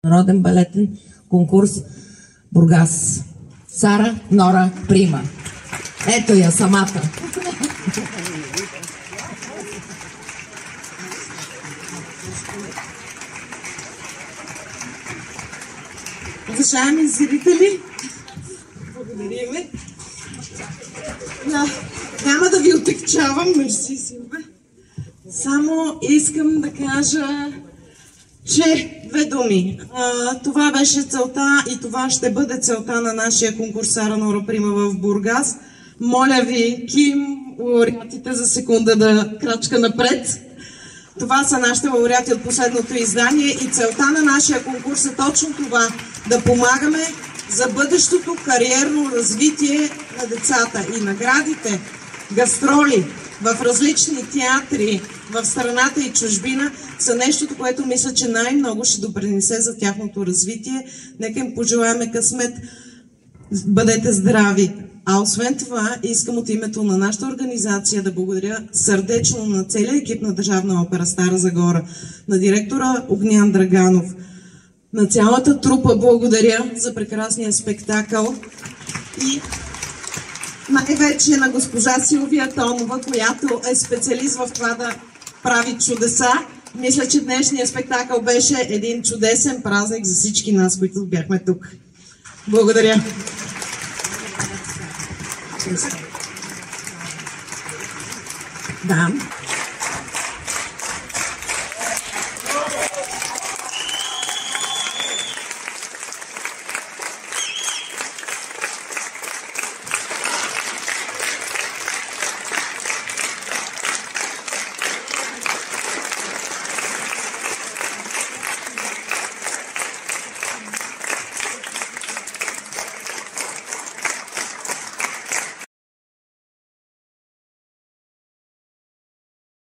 Народен балетен конкурс Бургас. Сара Нора Прима. Ето я самата. Уважаеми зрители, благодаря ви. Няма да ви отекчавам, мерси, Силва. Само искам да кажа, че две думи. Това беше целта и това ще бъде целта на нашия конкурс Сара Нора Прима в Бургас. Моля ви, Ким, лауреатите за секунда да крачка напред. Това са нашите лауреати от последното издание и целта на нашия конкурс е точно това – да помагаме за бъдещото кариерно развитие на децата и наградите, гастроли в различни театри в страната и чужбина са нещото, което мисля, че най-много ще допринесе за тяхното развитие. Нека им пожелаем късмет, бъдете здрави! А освен това, искам от името на нашата организация да благодаря сърдечно на целия екип на Държавна опера Стара Загора, на директора Огнян Драганов, на цялата трупа благодаря за прекрасния спектакъл и най-вече на госпожа Силвия Тонова, която е специалист в това да прави чудеса. Мисля, че днешният спектакъл беше един чудесен празник за всички нас, които бяхме тук. Благодаря. Да.